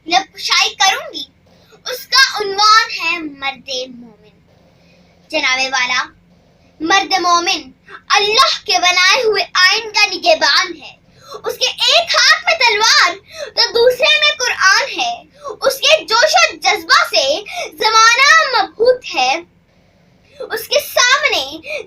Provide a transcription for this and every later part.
لب کشائی کروں گی، اس کا عنوان ہے مرد مومن۔ جناب والا، مرد مومن اللہ کے بنائے ہوئے آئین کا نگہبان ہے۔ اس کے ایک ہاتھ میں تلوار تو دوسرے میں قرآن ہے۔ اس کے جوش و جذبہ سے زمانہ مبہوت ہے۔ اس کے سامنے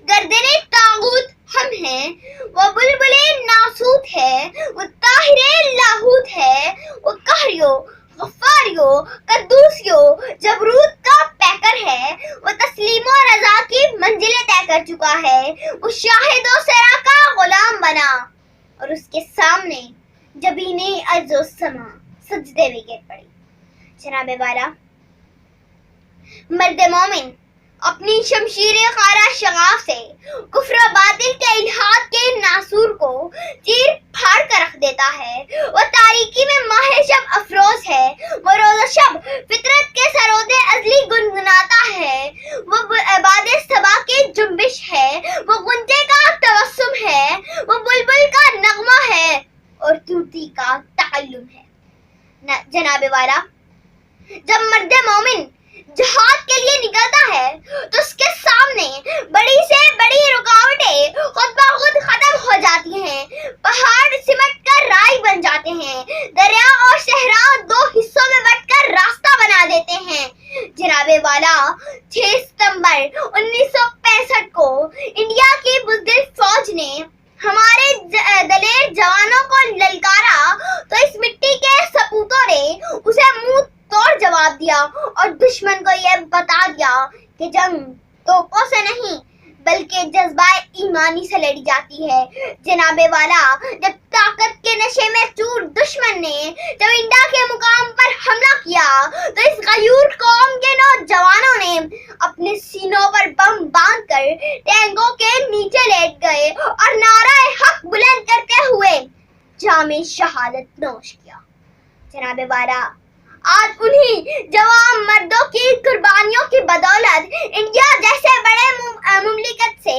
گردن طاغوت ہم ہیں۔ وہ بلبل ناسوت ہے، وہ طاہر لاہوت ہے، وہ قہریو غفاریو قدوسیو جبروت کا پیکر ہے۔ وہ تسلیم و رضا کی منزلیں طے کر چکا ہے۔ وہ شاہد و سرا کا غلام بنا اور اس کے سامنے جبین ارض و سما سجدے میں گر پڑی۔ جناب والا، مرد مومن اپنی شمشیر خارا شغاف سے کفر و باطل کے الحاد کے ناسور کو چیر پھاڑ کر رکھ دیتا ہے۔ وہ تاریکی میں ماہ شب افروز ہے، وہ روز و شب فطرت کے سرود ازلی گنگناتا ہے۔ وہ باد صبا کی جنبش ہے، وہ غنچے کا تبسم ہے، وہ بلبل کا نغمہ ہے اور طوطی کا تعلم ہے۔ جناب والا، جب مرد مومن جہاد کے لیے نکلتا ہے تو اس کے سامنے بڑی سے بڑی رکاوٹیں خود بخود ختم ہو جاتی ہیں۔ پہاڑ سمٹ کر رائی بن جاتے ہیں، دریا اور صحرا دو حصوں میں بٹ کر راستہ بنا دیتے ہیں۔ جناب والا، 6 ستمبر 1965 کو انڈیا کی بزدل فوج نے ہمارے دلیر جوانوں کو للکارا تو اس مٹی کے سپوتوں نے اسے منہ توڑ جواب دیا اور دشمن کو یہ بتا دیا کہ جنگ توپوں سے نہیں بلکہ جذبہ ایمانی سے لڑی جاتی ہے۔ جناب والا، جب طاقت کے نشے میں چور دشمن نے جب انڈیا کے مقام پر حملہ کیا تو اس غیور قوم کے نوجوانوں نے اپنے سینوں پر بم باندھ کر ٹینکوں کے نیچے لیٹ گئے اور نعرہ حق بلند کرتے ہوئے جام شہادت نوش کیا۔ جناب والا، آج انہی جوان مردوں کی قربانیوں کی بدولت انڈیا جیسے بڑے مملکت سے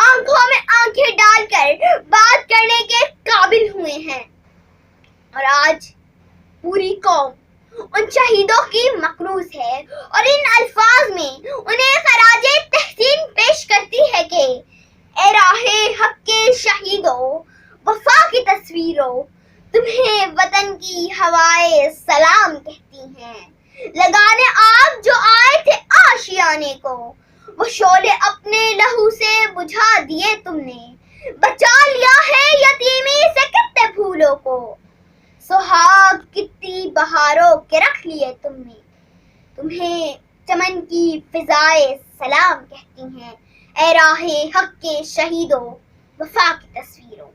آنکھوں میں آنکھیں ڈال کر بات کرنے کے قابل ہوئے ہیں، اور آج پوری قوم ان شہیدوں کی مقروض ہے اور ان الفاظ میں انہیں خراج تحسین پیش کرتی ہے کہ اے راہ حق کے شہیدوں، وفا کی تصویروں، تمہیں وطن کی ہوائیں سلام کہتی ہیں۔ لگانے آگ جو آئے تھے آشیانے کو، وہ شعلے اپنے لہو سے بجھا دیے تم نے۔ بچا لیا ہے یتیمی سے کتنے پھولوں کو، سہاگ کتنی بہاروں کے رکھ لیے تم نے۔ تمہیں چمن کی فضائیں سلام کہتی ہیں، اے راہ حق کے شہیدوں، وفا کی تصویروں۔